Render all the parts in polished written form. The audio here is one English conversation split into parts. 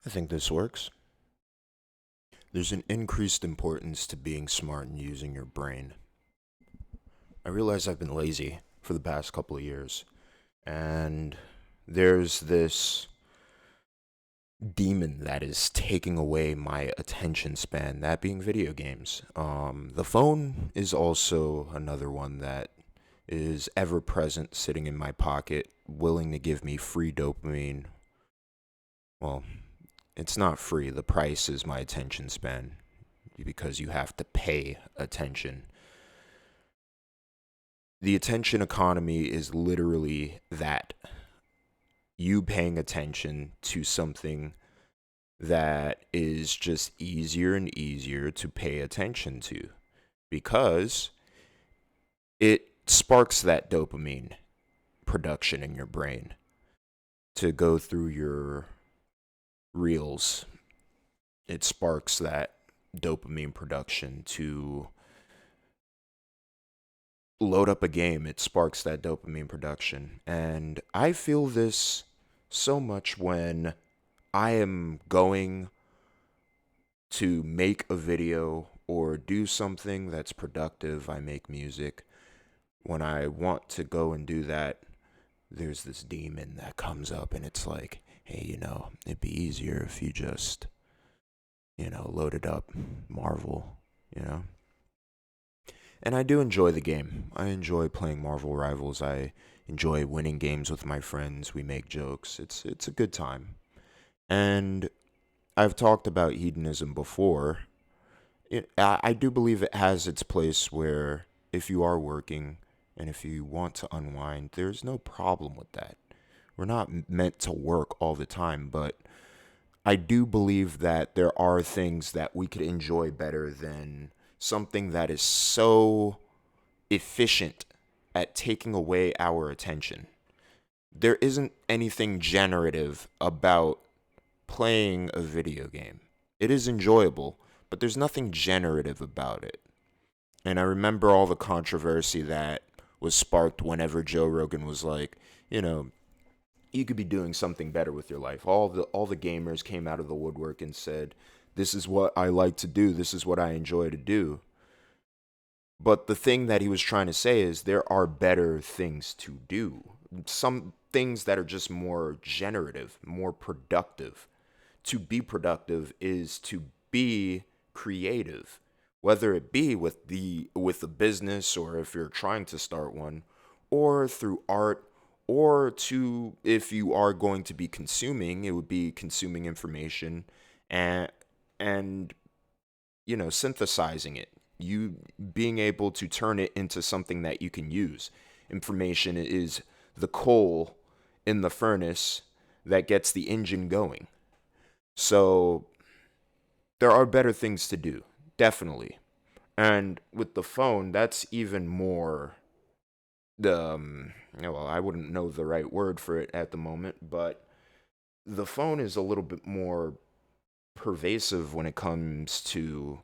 I think this works. There's an increased importance to being smart and using your brain. I realize I've been lazy for the past couple of years, and there's this demon that is taking away my attention span, that being video games. The phone is also another one that is ever present, sitting in my pocket, willing to give me free dopamine. Well, it's not free. The price is my attention span because you have to pay attention. The attention economy is literally that. You paying attention to something that is just easier and easier to pay attention to because it sparks that dopamine production in your brain to go through your reels. It sparks that dopamine production to load up a game. It sparks that dopamine production. And I feel this so much when I am going to make a video or do something that's productive. I make music. When I want to go and do that, there's this demon that comes up and it's like, hey, it'd be easier if you just, loaded up Marvel, you know? And I do enjoy the game. I enjoy playing Marvel Rivals. I enjoy winning games with my friends. We make jokes. It's a good time. And I've talked about hedonism before. I do believe it has its place where if you are working and if you want to unwind, there's no problem with that. We're not meant to work all the time, but I do believe that there are things that we could enjoy better than something that is so efficient at taking away our attention. There isn't anything generative about playing a video game. It is enjoyable, but there's nothing generative about it. And I remember all the controversy that was sparked whenever Joe Rogan was like, you could be doing something better with your life. All the gamers came out of the woodwork and said, "This is what I like to do. This is what I enjoy to do." But the thing that he was trying to say is there are better things to do. Some things that are just more generative, more productive. To be productive is to be creative, whether it be with a business or if you're trying to start one, or through art, or to if you are going to be consuming, it would be consuming information and and synthesizing it. You being able to turn it into something that you can use. Information is the coal in the furnace that gets the engine going. So there are better things to do, definitely. And with the phone, that's even more well, I wouldn't know the right word for it at the moment, but the phone is a little bit more pervasive when it comes to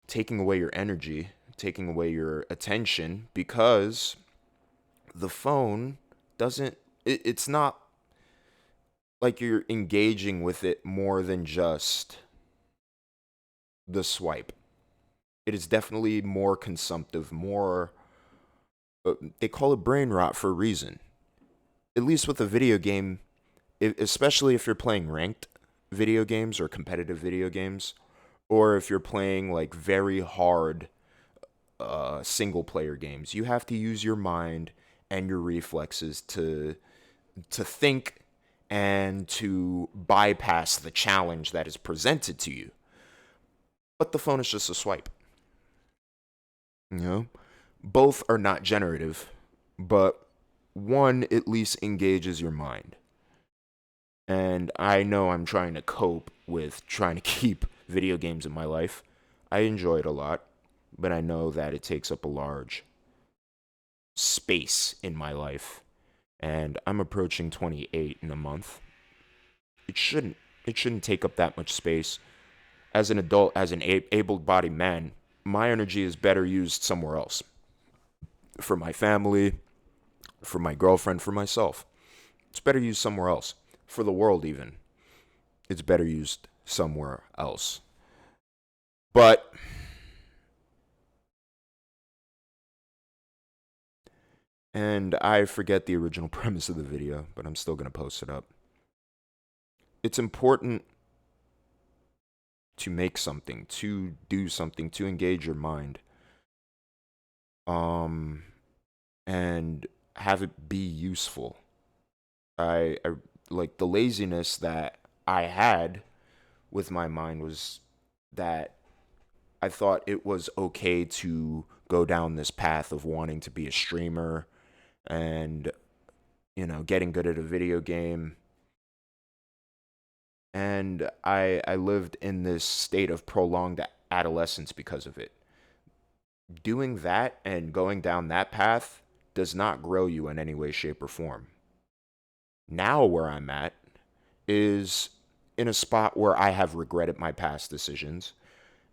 taking away your energy, taking away your attention, because the phone it's not like you're engaging with it more than just the swipe. It is definitely more consumptive, more they call it brain rot for a reason. At least with a video game, especially if you're playing ranked video games or competitive video games, or if you're playing like very hard single player games, you have to use your mind and your reflexes to think and to bypass the challenge that is presented to you. But the phone is just a swipe. You know, both are not generative, but one at least engages your mind. And I know I'm trying to cope with trying to keep video games in my life. I enjoy it a lot, but I know that it takes up a large space in my life. And I'm approaching 28 in a month. It shouldn't it shouldn't take up that much space. As an adult, as an able-bodied man, my energy is better used somewhere else. For my family, for my girlfriend, for myself. It's better used somewhere else. For the world even. it's better used somewhere else. But, and I forget the original premise of the video, but I'm still going to post it up. It's important to make something, to do something, to engage your mind, um, and have it be useful. I like the laziness that I had with my mind was that I thought it was okay to go down this path of wanting to be a streamer and, getting good at a video game. And I lived in this state of prolonged adolescence because of it. Doing that and going down that path does not grow you in any way, shape, or form. Now, where I'm at is in a spot where I have regretted my past decisions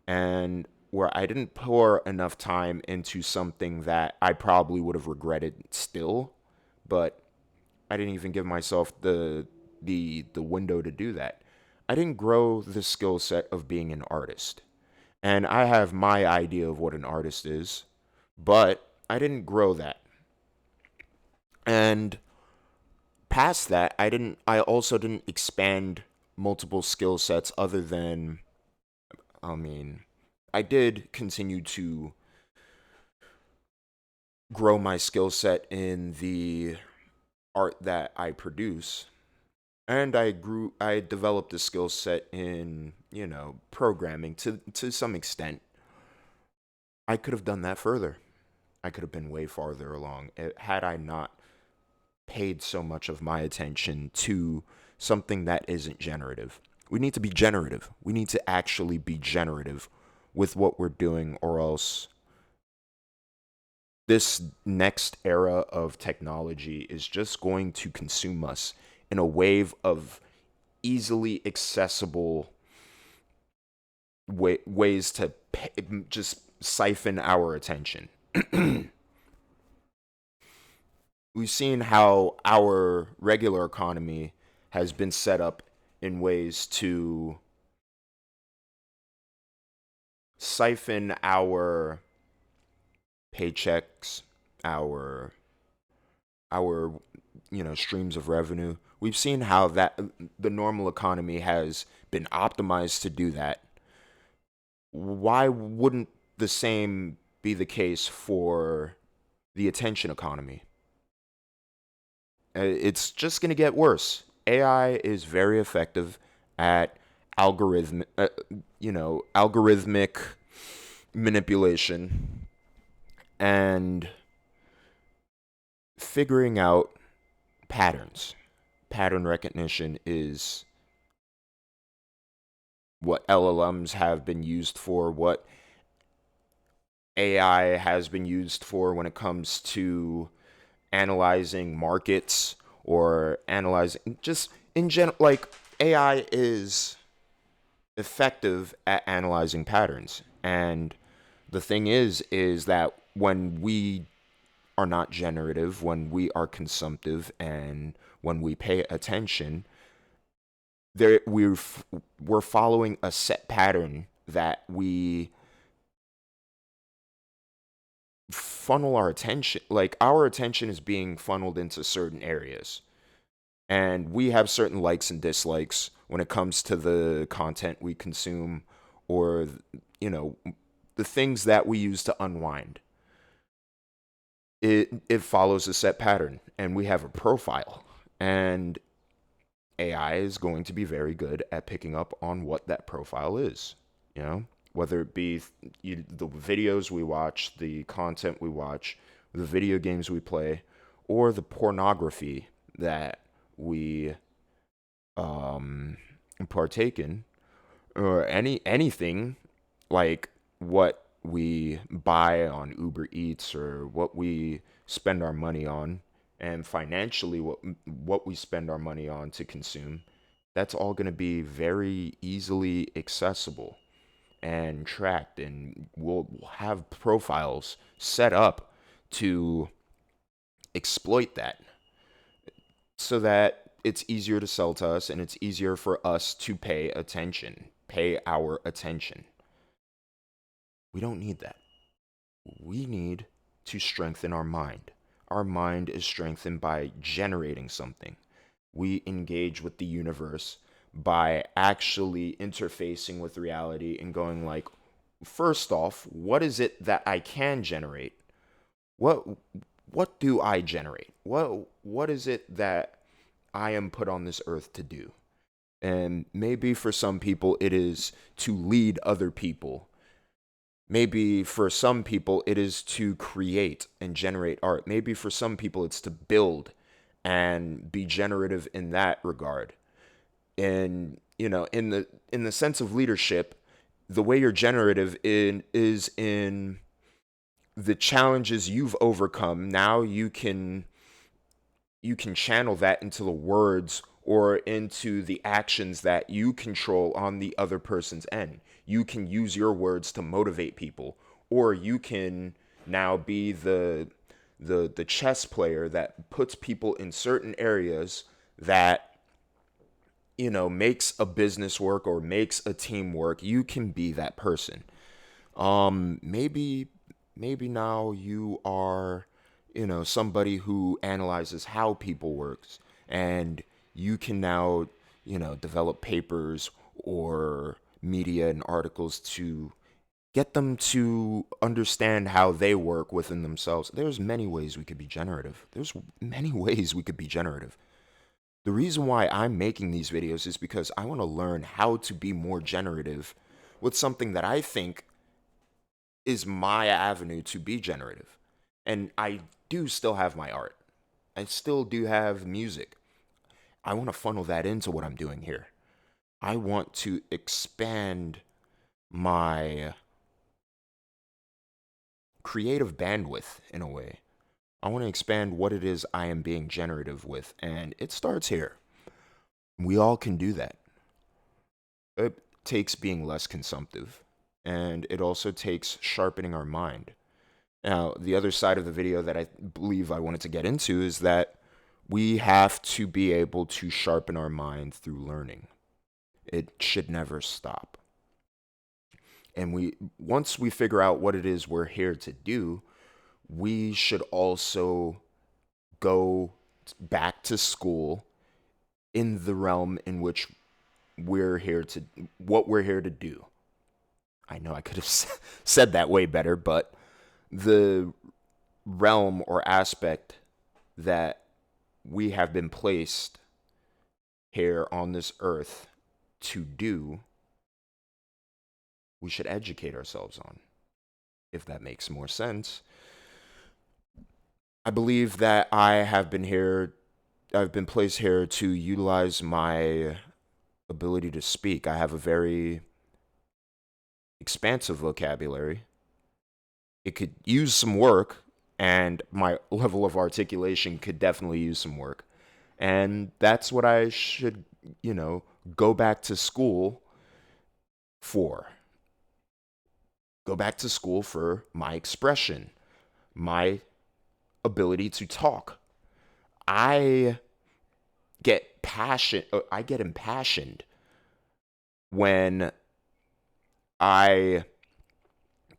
and where I didn't pour enough time into something that I probably would have regretted still, but I didn't even give myself the window to do that. I didn't grow the skill set of being an artist. And I have my idea of what an artist is, but I didn't grow that. And past that, I also didn't expand multiple skill sets other than, I mean, I did continue to grow my skill set in the art that I produce. And I developed a skill set in, programming to some extent. I could have done that further. I could have been way farther along had I not paid so much of my attention to something that isn't generative. We need to be generative. We need to actually be generative with what we're doing, or else this next era of technology is just going to consume us in a wave of easily accessible ways to just siphon our attention. We've seen how our regular economy has been set up in ways to siphon our paychecks, our our streams of revenue. We've seen how that the normal economy has been optimized to do that. Why wouldn't the same be the case for the attention economy? It's just going to get worse. AI is very effective at algorithmic manipulation and figuring out patterns. Pattern recognition is what LLMs have been used for, what AI has been used for when it comes to analyzing markets or analyzing just in general. Like, AI is effective at analyzing patterns. And the thing is that when we are not generative, when we are consumptive, and when we pay attention, we're following a set pattern that we funnel our attention. Like, our attention is being funneled into certain areas, and we have certain likes and dislikes when it comes to the content we consume, or you know the things that we use to unwind. It follows a set pattern, and we have a profile, and AI is going to be very good at picking up on what that profile is. Whether it be the videos we watch, the content we watch, the video games we play, or the pornography that we um, partake in, or anything like what we buy on Uber Eats, or what we spend our money on, and financially what we spend our money on to consume. That's all going to be very easily accessible and tracked, and we'll have profiles set up to exploit that, so that it's easier to sell to us, and it's easier for us to pay our attention. We don't need that. We need to strengthen our mind. Our mind is strengthened by generating something. We engage with the universe by actually interfacing with reality and going like, first off, what is it that I can generate? What what do I generate? What is it that I am put on this earth to do? And maybe for some people it is to lead other people. Maybe for some people it is to create and generate art. Maybe for some people it's to build and be generative in that regard. And in the sense of leadership, the way you're generative in is in the challenges you've overcome. Now you can channel that into the words or into the actions that you control on the other person's end. You can use your words to motivate people, or you can now be the chess player that puts people in certain areas that makes a business work or makes a team work. You can be that person. Maybe now you are, somebody who analyzes how people works, and you can now, develop papers or media and articles to get them to understand how they work within themselves. There's many ways we could be generative. There's many ways we could be generative. The reason why I'm making these videos is because I want to learn how to be more generative with something that I think is my avenue to be generative. And I do still have my art. I still do have music. I want to funnel that into what I'm doing here. I want to expand my creative bandwidth in a way. I want to expand what it is I am being generative with, and it starts here. We all can do that. It takes being less consumptive, and it also takes sharpening our mind. Now, the other side of the video that I believe I wanted to get into is that we have to be able to sharpen our mind through learning. It should never stop. And once we figure out what it is we're here to do, we should also go back to school in the realm in which what we're here to do. I know I could have said that way better, but the realm or aspect that we have been placed here on this earth to do, we should educate ourselves on, if that makes more sense. I believe that I've been placed here to utilize my ability to speak. I have a very expansive vocabulary. It could use some work, and my level of articulation could definitely use some work. And that's what I should, go back to school for. Go back to school for my expression, my ability to talk. I I get impassioned when I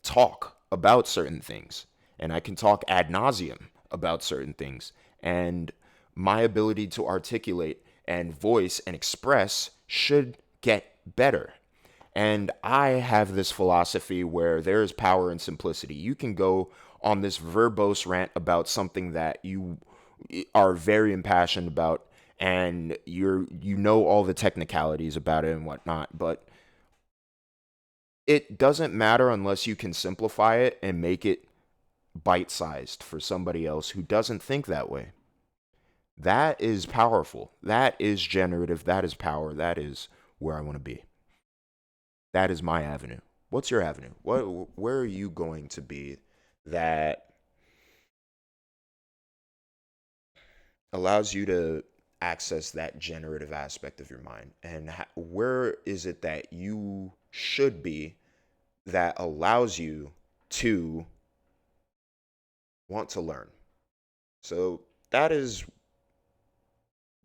talk about certain things, and I can talk ad nauseum about certain things. And my ability to articulate and voice and express should get better. And I have this philosophy where there is power in simplicity. You can go on this verbose rant about something that you are very impassioned about, and you know all the technicalities about it and whatnot, but it doesn't matter unless you can simplify it and make it bite-sized for somebody else who doesn't think that way. That is powerful. That is generative. That is power. That is where I want to be. That is my avenue. What's your avenue? Where are you going to be that allows you to access that generative aspect of your mind? And where is it that you should be that allows you to want to learn? So that is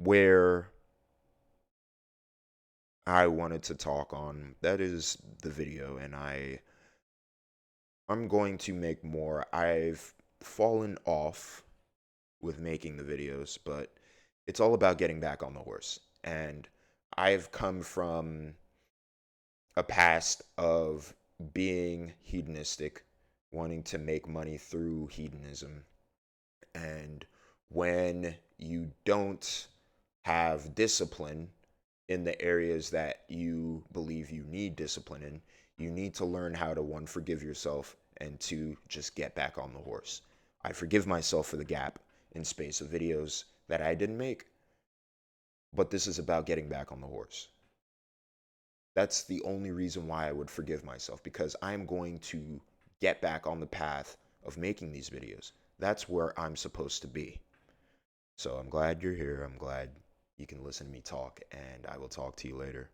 where I wanted to talk on. That is the video, and I'm going to make more. I've fallen off with making the videos, but it's all about getting back on the horse. And I've come from a past of being hedonistic, wanting to make money through hedonism. And when you don't have discipline in the areas that you believe you need discipline in, you need to learn how to, one, forgive yourself, and two, just get back on the horse. I forgive myself for the gap in space of videos that I didn't make, but this is about getting back on the horse. That's the only reason why I would forgive myself, because I'm going to get back on the path of making these videos. That's where I'm supposed to be. So I'm glad you're here. I'm glad you can listen to me talk, and I will talk to you later.